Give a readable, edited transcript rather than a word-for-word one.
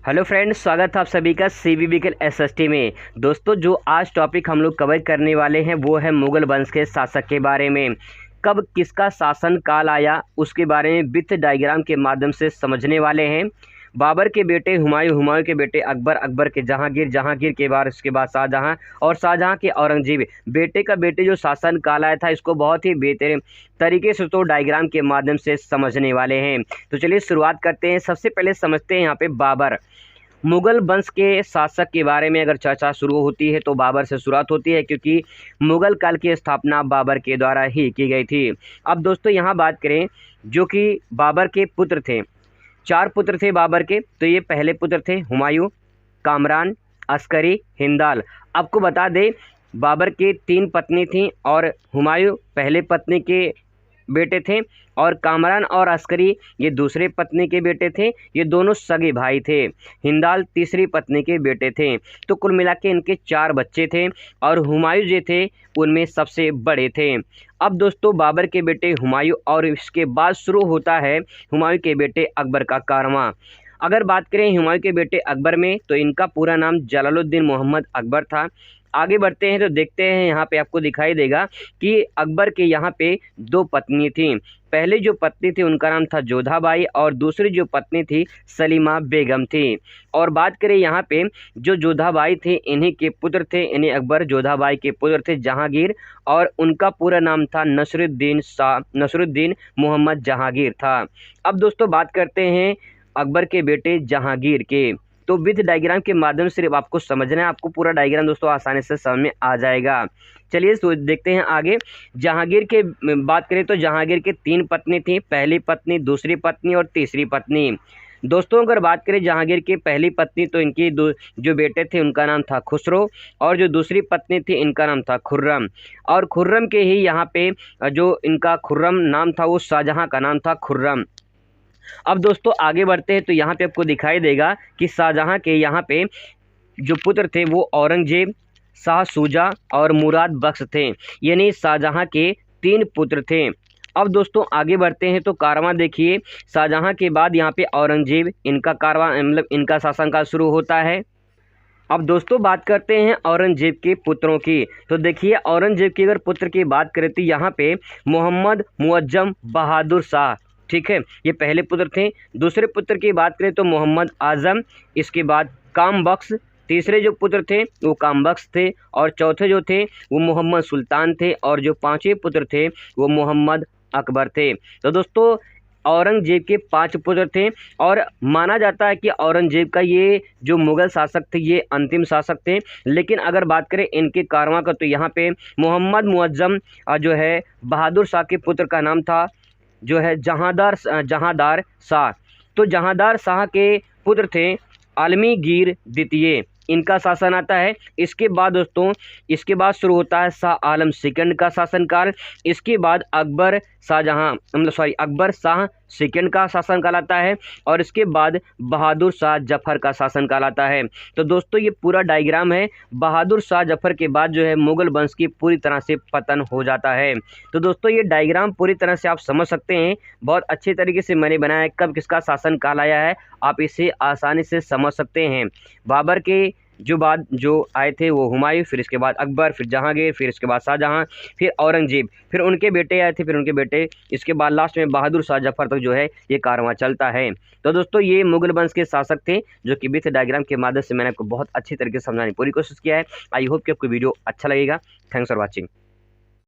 Hello friends, स्वागत है आप सभी का CVBKL SST में। दोस्तों, जो आज टॉपिक हम लोग कवर करने वाले हैं वो है मुगल वंश के शासक के बारे में। कब किसका शासन काल आया उसके बारे में वित्त डायग्राम के माध्यम से समझने वाले हैं। बाबर के बेटे हुमायूं, हुमायूं के बेटे अकबर, अकबर के जहांगीर, जहांगीर के बाद उसके बाद शाहजहां और शाहजहां के औरंगजेब। बेटे का बेटे जो शासन काल आया था इसको बहुत ही बेहतरीन तरीके से तो डायग्राम के माध्यम से समझने वाले हैं। तो चलिए शुरुआत करते हैं। सबसे पहले समझते हैं यहाँ पे बाबर। मुगल वंश के शासक के बारे में अगर चर्चा शुरू होती है तो बाबर से शुरुआत होती है, क्योंकि मुगल काल की स्थापना बाबर के द्वारा ही की गई थी। अब दोस्तों यहाँ बात करें जो कि बाबर के पुत्र थे, 4 पुत्र थे बाबर के। तो ये पहले पुत्र थे हुमायूं, कामरान, अस्करी, हिंदाल। आपको बता दें बाबर के 3 पत्नी थीं और हुमायूं पहले पत्नी के बेटे थे और कामरान और अस्करी ये दूसरे पत्नी के बेटे थे। ये दोनों सगे भाई थे। हिंदाल तीसरी पत्नी के बेटे थे। तो कुल मिला के इनके 4 बच्चे थे और हुमायूं जो थे उनमें सबसे बड़े थे। अब दोस्तों बाबर के बेटे हुमायूं और इसके बाद शुरू होता है हुमायूं के बेटे अकबर का कारवां। अगर बात करें हुमायूं के बेटे अकबर में तो इनका पूरा नाम जलालुद्दीन मोहम्मद अकबर था। आगे बढ़ते हैं तो देखते हैं यहाँ पे आपको दिखाई देगा कि अकबर के यहाँ पे 2 पत्नी थीं। पहले जो पत्नी थी उनका नाम था जोधाबाई और दूसरी जो पत्नी थी सलीमा बेगम थी। और बात करें यहाँ पे जो जोधाबाई थे इन्हीं के पुत्र थे, इन्हीं अकबर जोधाबाई के पुत्र थे जहांगीर, और उनका पूरा नाम था नसरुद्दीन मोहम्मद जहांगीर था। अब दोस्तों बात करते हैं अकबर के बेटे जहांगीर के। तो विथ डायग्राम के माध्यम से सिर्फ आपको समझना है, आपको पूरा डायग्राम दोस्तों आसानी से समझ में आ जाएगा। चलिए देखते हैं आगे। जहांगीर के बात करें तो जहांगीर के 3 पत्नी थी, पहली पत्नी, दूसरी पत्नी और तीसरी पत्नी। दोस्तों अगर बात करें जहांगीर की पहली पत्नी तो इनकी जो बेटे थे उनका नाम था खुसरो और जो दूसरी पत्नी थी इनका नाम था खुर्रम। और खुर्रम के ही यहाँ पे जो इनका खुर्रम नाम था वो शाहजहां का नाम था खुर्रम। अब दोस्तों आगे बढ़ते हैं तो यहाँ पे आपको दिखाई देगा कि शाहजहां के यहाँ पे जो पुत्र थे वो औरंगजेब, शाह शुजा और मुराद बख्श थे। यानी शाहजहां के 3 पुत्र थे। अब दोस्तों आगे बढ़ते हैं तो कारवां देखिए, शाहजहां के बाद यहाँ पे औरंगजेब, इनका कारवां मतलब इनका शासनकाल शुरू होता है। अब दोस्तों बात करते हैं औरंगजेब के पुत्रों की। तो देखिए औरंगजेब के अगर पुत्र की बात करें तो यहाँ पे मोहम्मद मुअज्जम बहादुर शाह, ठीक है, ये पहले पुत्र थे। दूसरे पुत्र की बात करें तो मोहम्मद आजम, इसके बाद काम बख्श, तीसरे जो पुत्र थे वो काम बख्श थे और चौथे जो थे वो मोहम्मद सुल्तान थे और जो 5वें पुत्र थे वो मोहम्मद अकबर थे। तो दोस्तों औरंगजेब के 5 पुत्र थे और माना जाता है कि औरंगजेब का ये जो मुग़ल शासक थे ये अंतिम शासक थे। लेकिन अगर बात करें इनके कारवां का तो यहाँ पे मोहम्मद मुअज्जम जो है बहादुर शाह के पुत्र का नाम था जो है जहांदार शाह। तो जहांदार शाह के पुत्र थे आलमगीर द्वितीय, इनका शासन आता है। इसके बाद दोस्तों इसके बाद शुरू होता है शाह आलम सेकंड का शासनकाल। इसके बाद अकबर शाह सेकंड का शासनकाल आता है और इसके बाद बहादुर शाह जफर का शासनकाल आता है। तो दोस्तों ये पूरा डायग्राम है। बहादुर शाह जफर के बाद जो है मुगल वंश की पूरी तरह से पतन हो जाता है। तो दोस्तों ये डायग्राम पूरी तरह से आप समझ सकते हैं, बहुत अच्छे तरीके से मैंने बनाया है। कब किसका शासनकाल आया है आप इसे आसानी से समझ सकते हैं। बाबर के जो आए थे वो हुमायूं, फिर इसके बाद अकबर, फिर जहांगीर, फिर इसके बाद शाहजहां, फिर औरंगजेब, फिर उनके बेटे आए थे, फिर उनके बेटे, इसके बाद लास्ट में बहादुर शाह जफर तक जो है ये कारवां चलता है। तो दोस्तों ये मुगल वंश के शासक थे जो कि विथ डायग्राम के माध्यम से मैंने आपको बहुत अच्छी तरीके से समझाने की पूरी कोशिश किया है। आई होप कि आपको वीडियो अच्छा लगेगा। Thanks for watching.